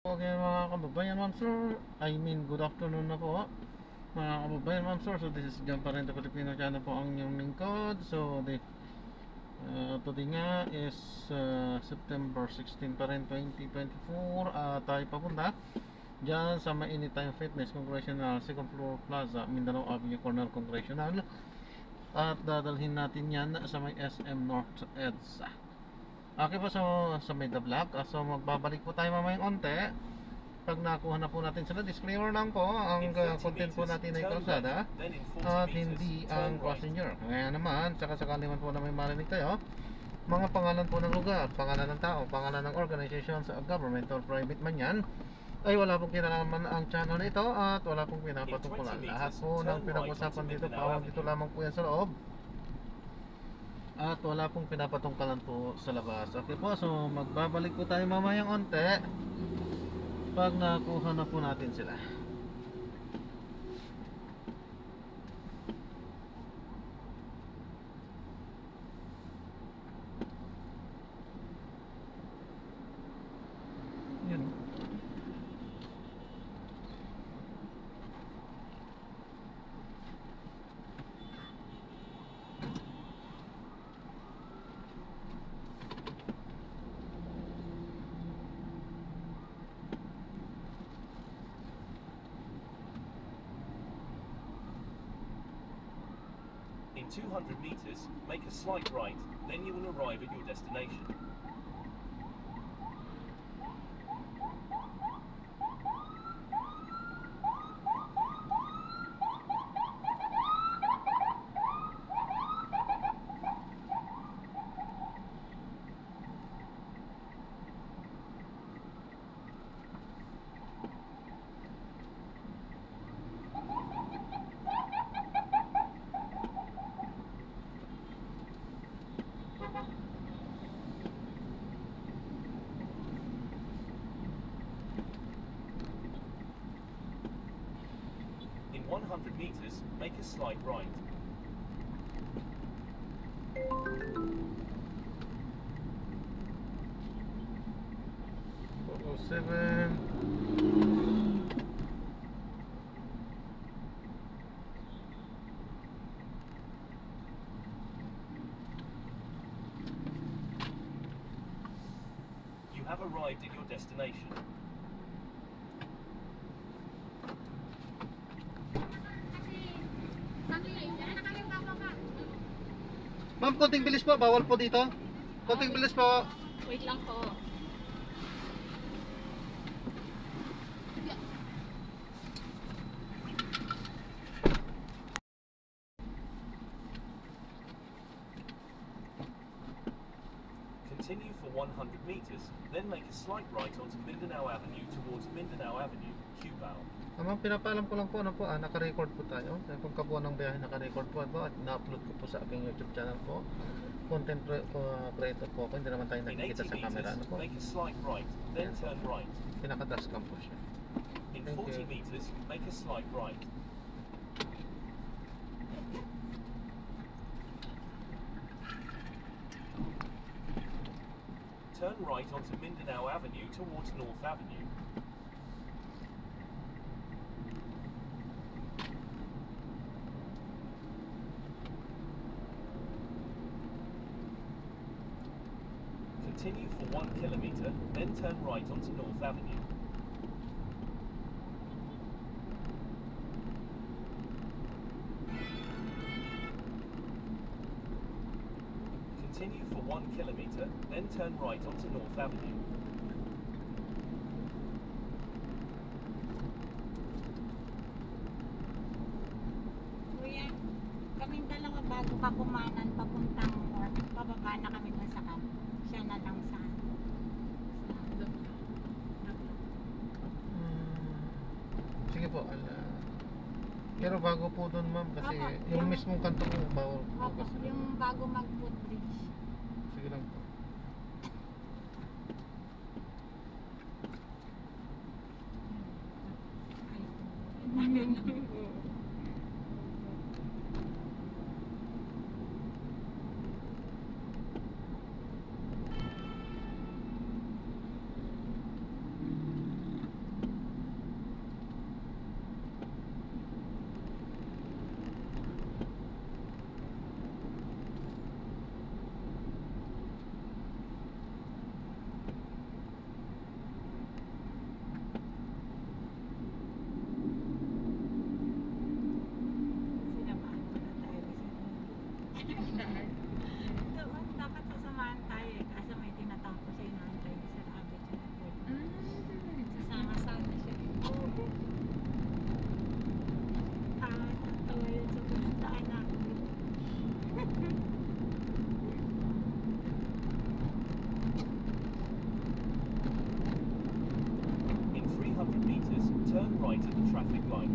Okay mga kababayan, ma'am sir, good afternoon na po mga kababayan, ma'am sir. So this is John Parento Filipino channel po ang inyong lingkod. So today nga is September 16 pa rin 2024. Tayo papunta dyan sa Mainit Time Fitness Congressional Second Floor Plaza, Mindanao Avenue Corner Congressional. At dadalhin natin yan sa may SM North EDSA. Okay po, so sa may The Block. So magbabalik po tayo mamayang onte. Pag nakuha na po natin sila, disclaimer lang po, ang content po natin ay kalsada at hindi ang passenger. Kaya naman, saka sakali man po na may marinig tayo, mga pangalan po ng lugar, pangalan ng tao, pangalan ng organization sa government or private man yan, ay wala pong kinalaman ang channel na ito at wala pong pinapatungkulan. Lahat po ng pinag-usapan dito, pawag dito lamang po yan sa loob at wala pong pinapatungkalan po sa labas. Okay po, so magbabalik po tayo mamayang onte pag nakuha na po natin sila. Yun. In 200 meters, make a slight right, then you will arrive at your destination. In 100 meters, make a slight right. Seven. You have arrived at your destination. Ma'am, konting bilis po, bawal po dito. Konting bilis po. Wait lang po. Continue for 100 meters, then make a slight right onto Mindanao Avenue towards Mindanao Avenue, Cubao. Ma'am, pinapaalam ko lang po, naka-record po tayo. Kung kabuuan ng biyahe, naka-record po ito at na-upload ko po sa aking YouTube channel po. Content creator po ako, hindi naman tayo In nakikita 80 sa camera. meters, make a slight right, then turn right. Pinaka-dashcam po siya. In Thank 40 you. meters, make a slight right. Turn right onto Mindanao Avenue towards North Avenue. Continue for 1 kilometer, then turn right onto North Avenue. Continue for 1 kilometer, then turn right onto North Avenue. Kuya, kaming dalawa bago ka kumanan papuntang north, bababa na kami dun sa camp. Siya na lang sa Sige po, pero bago po doon ma'am kasi Opo, yung yung- mismong kanto po bawal po Opo, kasi. yung bago mag-footbridge. Sige lang po. Ay, right at the traffic light.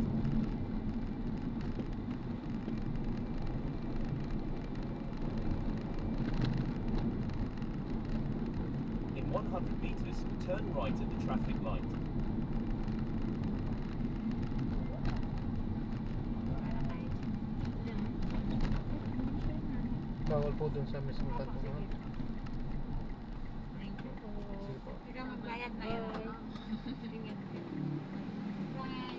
In 100 meters, turn right at the traffic light. Para tayo dyan. Bawal po dun sa mismong kanto na. Thank you po. Sige po. Ikaw magbayad na yun. Ano? Tingnan mo. Bye.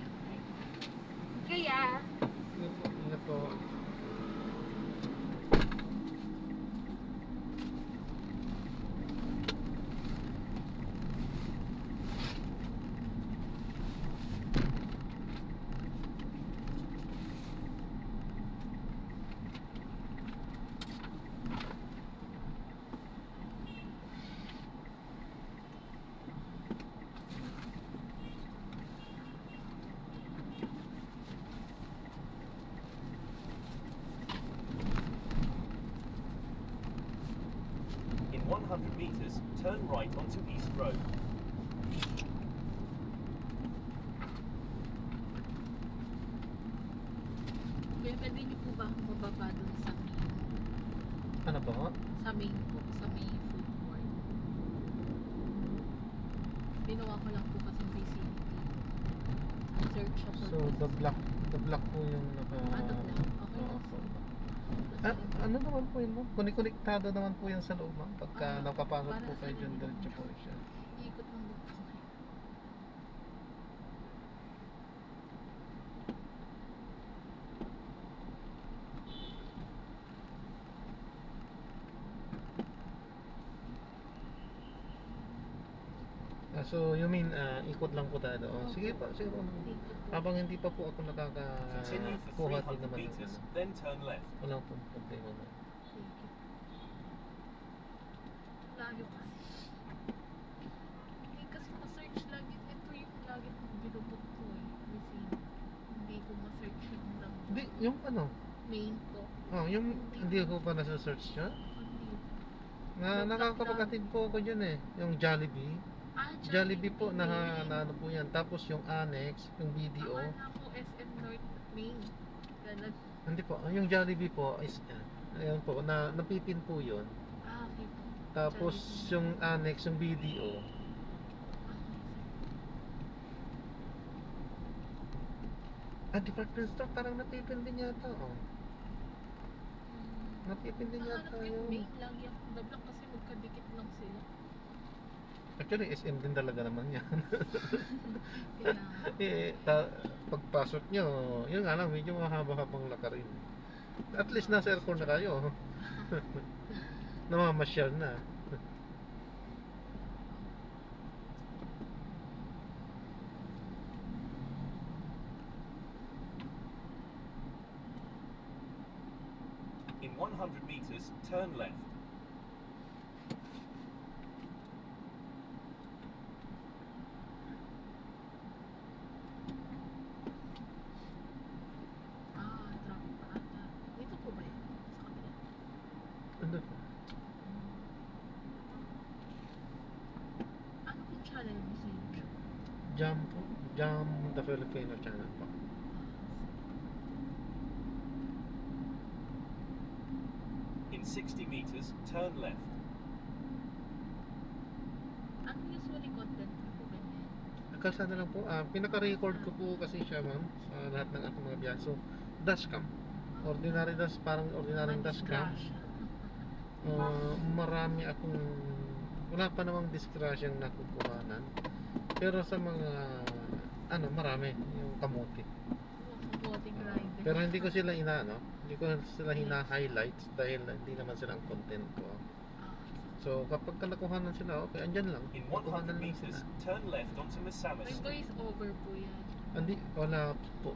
Kaya, Ingat po. Ingat po. In 100 meters, turn right onto East Road. Kuya, pwede niyo po ba akong mababa dun sa main? Ano po? Sa main po, sa main food court. Ginawa ko lang po kasi CCTV. Search siya po. So the block po yung naka... The block? Okay Oo lang po. po. Ano naman po yun, ma'am? Konikonektado naman po yan sa loob, ma'am. Pagka nakapasok para po sa kayo dyan, kanila. diretso po siya. Ikot lang po kayo. So you mean, ikot lang po tayo doon? Sige po, sige po. Thank you po. Habang hindi pa po ako Continue for nakakakuha din 300 naman. meters, then turn left. Walang po problema na. Thank you. Layo kasi. Hindi kasi ma-search lagi. Ito yung lagi kong binubok ko eh. Kasi hindi ko ma-search yung lang. Hindi, yung ano? Main po. Oh, yung hindi ko pa nasa-search siya. Hindi. Nakakapag-atid po ako dyan eh. Yung Jollibee. Jollibee po, na ano po yan. Tapos yung Annex, yung BDO. Akala ko SM North Main. Ganun. Hindi po, yung Jollibee po is, ayun po, napipin po yun. Okay po. Tapos Jollibee. yung Annex, yung BDO. Department store, parang napipin din yata, oh. Napipin din Nahanap yata yung yung... main lagi ang dablang kasi magkadikit lang sila. Actually, SM din talaga naman yan. Kaya Pagpasok nyo, yun nga lang, medyo mahaba-habang lakarin. At least nasa aircon na kayo. Namamasyal na. In 100 meters, turn left. traffic pa ata. Dito po ba yun? Sa kabila? Ano po? Ano po channel mo sa YouTube? Jam po. Jam the Filipino channel po. In 60 meters, turn left. Ano usually content mo po ganyan? Kalsada lang po. Pinaka-record ko po kasi siya, ma'am, sa lahat ng ating mga biyahe. So, dashcam. Ordinary dash, parang ordinary dashcam. Marami akong... Wala pa namang disgrasyang nakukuhanan. Pero sa mga... marami. Yung kamuti. Voting rider. Pero hindi ko sila hindi ko sila hina-highlight dahil hindi naman sila ang content ko. So, kapag nakuhanan sila, okay, andyan lang. In Nakuhanan 100 lang sila. meters, turn left onto Misamis. May voice over po yan. Hindi, wala po.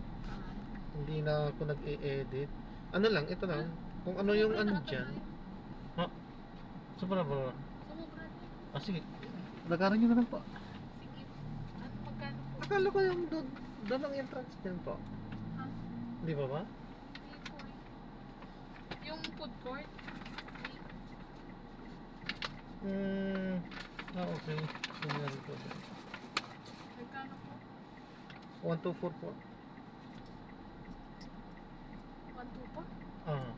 Hindi na ako nag-e-edit. Ano lang, ito lang. Kung ano yung andyan. Sobra ba? Sumobra na. Sige. Lagaran nyo na lang po. Sige. Ano magkano po? Akala ko yung doon ang entrance din po. Ha? Di ba ba? Hindi po eh. Yung food court? Okay. Sunyari po. Magkano po? 124 po. 124? Ah,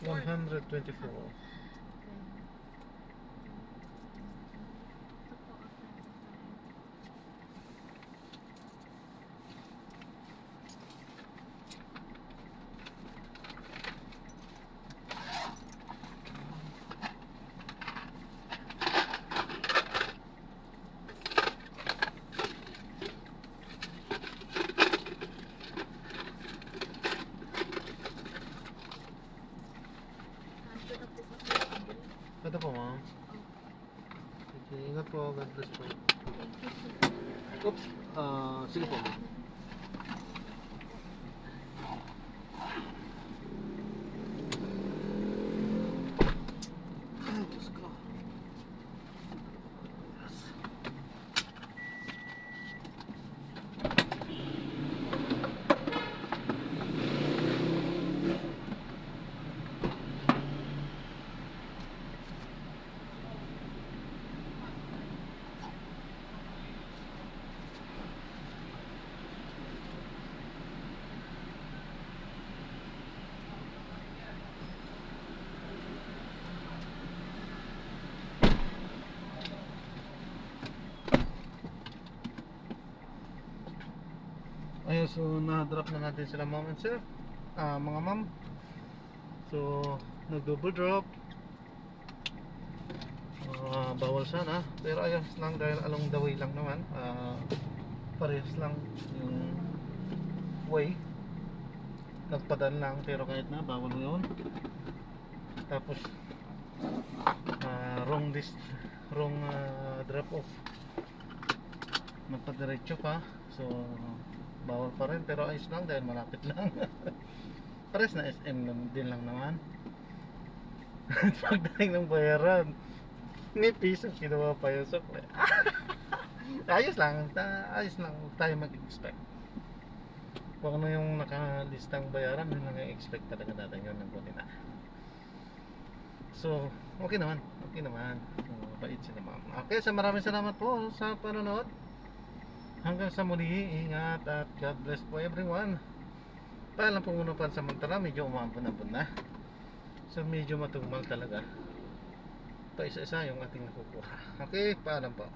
124. 124. Ito po, ma'am. Okay, ingat po. God bless po. Oops. Sige po, ma'am. Ay, Diyos ko. Ayun, so na-drop na natin sila, ma'am and sir. Mga ma'am. So, nag-double drop. Bawal sana, pero ayos lang dahil along the way lang naman. Parehas lang yung way. Nagpadan lang, pero kahit na bawal yun. Tapos wrong drop off. Nagpadiretso pa. So bawal pa rin, pero ayos lang dahil malapit lang. Pares na SM din lang naman. Pagdating ng bayaran, ni piso kinuha pa yung sukle. Ayos lang tayo mag-expect. Kung ano yung nakalistang bayaran, yun lang i-expect talaga natin yun ng kunin na. So, okay naman. Bait sila, ma'am. Okay, so maraming salamat po sa panonood. Hanggang sa muli, ingat at God bless po everyone. Paalam po muna pa samantala, medyo umambon-ambon na. So medyo matugmal talaga. Pa isa-isa yung ating nakukuha. Okay, paalam po.